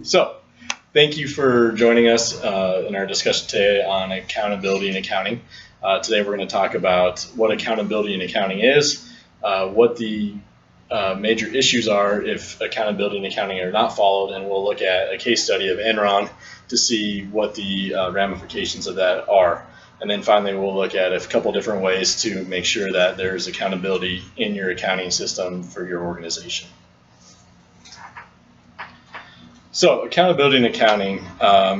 So, thank you for joining us in our discussion today on accountability in accounting. Today we're going to talk about what accountability in accounting is, what the major issues are if accountability in accounting are not followed, and we'll look at a case study of Enron to see what the ramifications of that are. And then finally, we'll look at a couple different ways to make sure that there's accountability in your accounting system for your organization. So accountability in accounting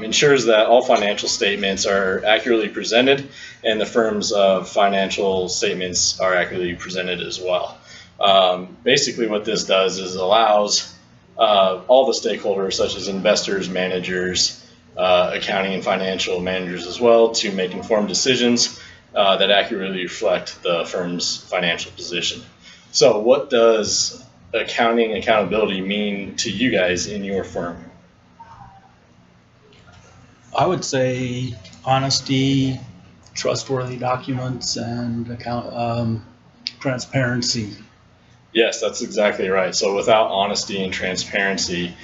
ensures that all financial statements are accurately presented and the firm's financial statements are accurately presented as well. Basically what this does is allows all the stakeholders such as investors, managers, accounting and financial managers as well to make informed decisions that accurately reflect the firm's financial position. So what does accounting accountability mean to you guys in your firm? I would say honesty, trustworthy documents, and transparency. Yes, that's exactly right. So without honesty and transparency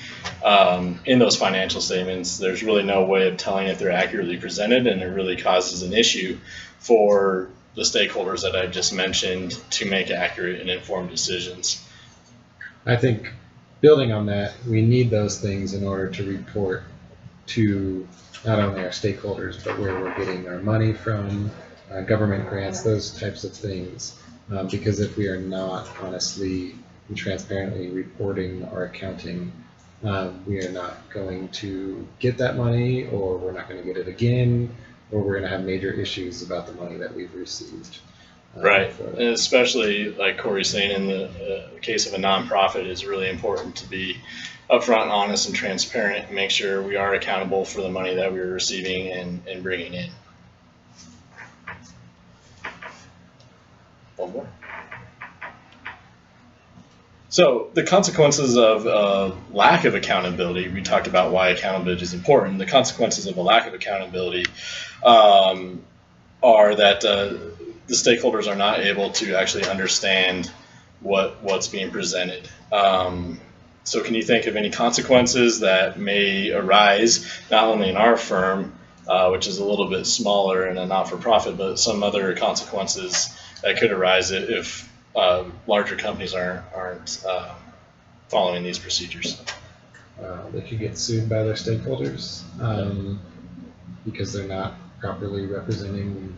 in those financial statements, there's really no way of telling if they're accurately presented, and it really causes an issue for the stakeholders that I just mentioned to make accurate and informed decisions. I think building on that, we need those things in order to report to not only our stakeholders, but where we're getting our money from, government grants, those types of things. Because if we are not honestly and transparently reporting our accounting, we are not going to get that money, or we're not going to get it again, or we're going to have major issues about the money that we've received. Right, and especially like Corey's saying, in the case of a nonprofit, it's really important to be upfront, honest, and transparent, and make sure we are accountable for the money that we're receiving and bringing in. One more. So the consequences of lack of accountability, we talked about why accountability is important. The consequences of a lack of accountability are that the stakeholders are not able to actually understand what's being presented. So can you think of any consequences that may arise, not only in our firm, which is a little bit smaller and a not-for-profit, but some other consequences that could arise if larger companies aren't following these procedures? They could get sued by their stakeholders because they're not properly representing,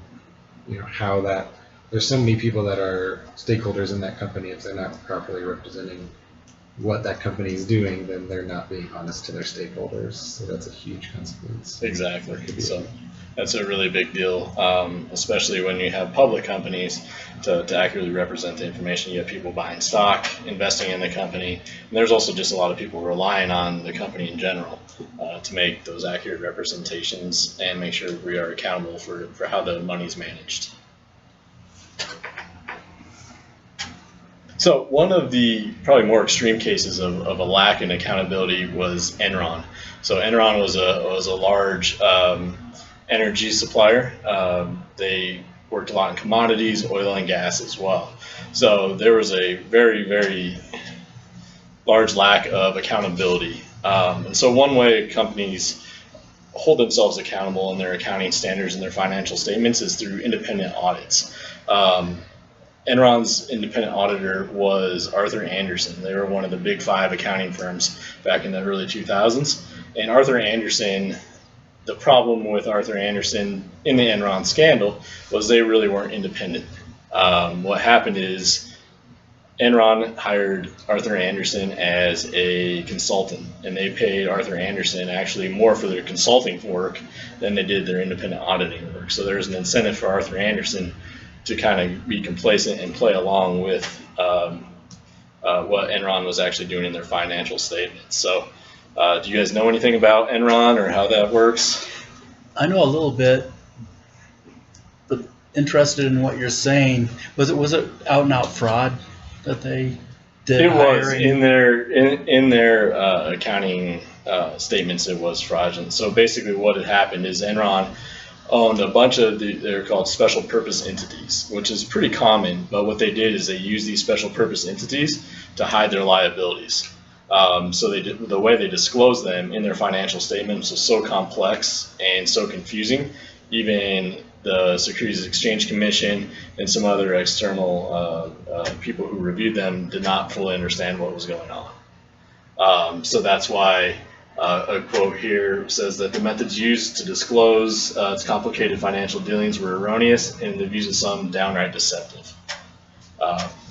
how that. There's so many people that are stakeholders in that company. If they're not properly representing what that company is doing, then they're not being honest to their stakeholders. So that's a huge consequence. Exactly. So that's a really big deal, especially when you have public companies to accurately represent the information. You have people buying stock, investing in the company, and there's also just a lot of people relying on the company in general to make those accurate representations and make sure we are accountable for how the money's managed. So one of the probably more extreme cases of a lack in accountability was Enron. So Enron was a large energy supplier. They worked a lot in commodities, oil and gas as well. So there was a very, very large lack of accountability. And so one way companies hold themselves accountable in their accounting standards and their financial statements is through independent audits. Enron's independent auditor was Arthur Andersen. They were one of the big 5 accounting firms back in the early 2000s. And Arthur Andersen, the problem with Arthur Andersen in the Enron scandal was they really weren't independent. What happened is Enron hired Arthur Andersen as a consultant, and they paid Arthur Andersen actually more for their consulting work than they did their independent auditing work. So there's an incentive for Arthur Andersen to kind of be complacent and play along with what Enron was actually doing in their financial statements. So do you guys know anything about Enron or how that works? I know a little bit, but interested in what you're saying. Was it out and out fraud that they did? It was in their accounting statements. It was fraudulent. So basically, what had happened is Enron owned a bunch of they're called special purpose entities, which is pretty common. But what they did is they used these special purpose entities to hide their liabilities. So the way they disclose them in their financial statements was so complex and so confusing. Even the Securities Exchange Commission and some other external people who reviewed them did not fully understand what was going on. So that's why a quote here says that the methods used to disclose its complicated financial dealings were erroneous and the views of some downright deceptive.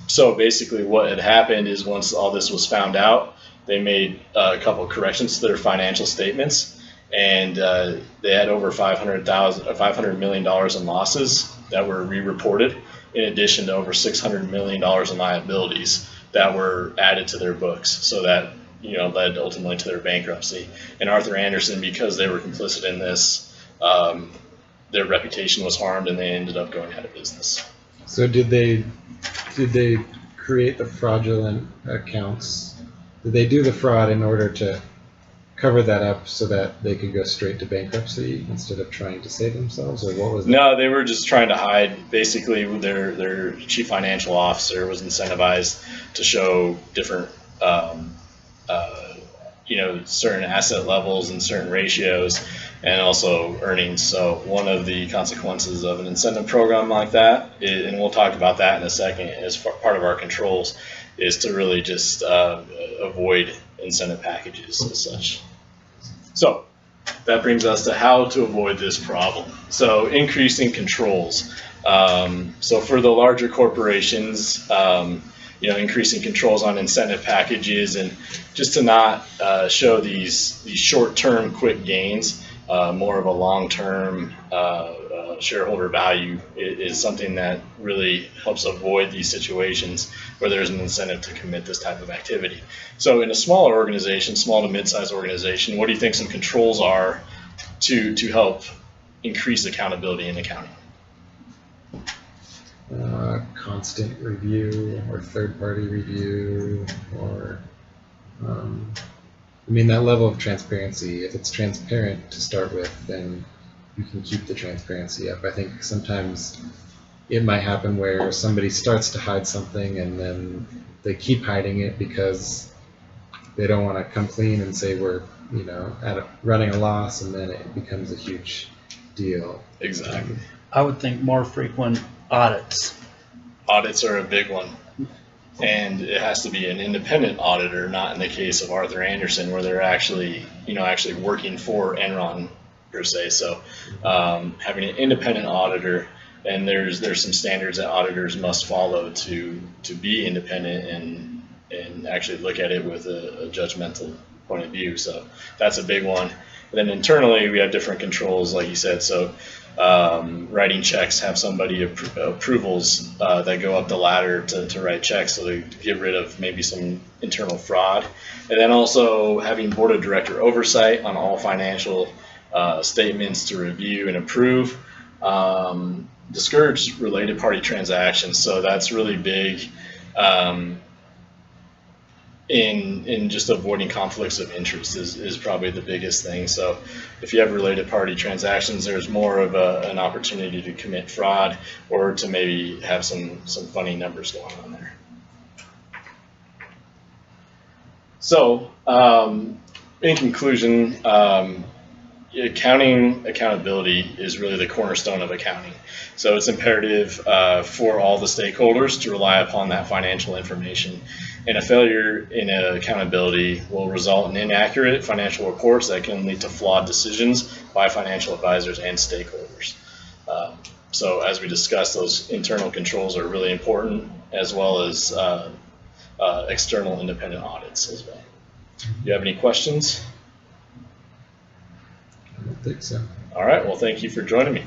So basically what had happened is once all this was found out, they made a couple of corrections to their financial statements, and they had over $500 million in losses that were re-reported, in addition to over $600 million in liabilities that were added to their books. So that led ultimately to their bankruptcy. And Arthur Andersen, because they were complicit in this, their reputation was harmed, and they ended up going out of business. So did they create the fraudulent accounts? Did they do the fraud in order to cover that up so that they could go straight to bankruptcy instead of trying to save themselves, or what was it? No, they were just trying to hide. Basically, their chief financial officer was incentivized to show different, certain asset levels and certain ratios, and also earnings. So one of the consequences of an incentive program like that, and we'll talk about that in a second, as part of our controls, is to really just avoid incentive packages as such. So that brings us to how to avoid this problem. So increasing controls. So for the larger corporations, increasing controls on incentive packages, and just to not show these short-term quick gains, more of a long-term shareholder value is something that really helps avoid these situations where there's an incentive to commit this type of activity. So in a smaller organization, small to mid-sized organization, what do you think some controls are to help increase accountability in accounting? Constant review or third-party review, or that level of transparency. If it's transparent to start with, then you can keep the transparency up. I think sometimes it might happen where somebody starts to hide something and then they keep hiding it because they don't want to come clean and say we're running a loss, and then it becomes a huge deal. Exactly. I would think more frequent audits. Audits are a big one, and it has to be an independent auditor, not in the case of Arthur Andersen, where they're actually working for Enron per se. So having an independent auditor, and there's some standards that auditors must follow to be independent and actually look at it with a judgmental point of view. So that's a big one. And then internally, we have different controls, like you said. So writing checks, have somebody approvals that go up the ladder to write checks, so to get rid of maybe some internal fraud. And then also having board of director oversight on all financial statements to review and approve. Discourage related party transactions. So that's really big in just avoiding conflicts of interest is probably the biggest thing. So if you have related party transactions, there's more of an opportunity to commit fraud or to maybe have some funny numbers going on there. So in conclusion, accountability is really the cornerstone of accounting. So it's imperative for all the stakeholders to rely upon that financial information. And a failure in accountability will result in inaccurate financial reports that can lead to flawed decisions by financial advisors and stakeholders. So as we discussed, those internal controls are really important, as well as external independent audits as well. Do you have any questions? I don't think so. All right, well, thank you for joining me.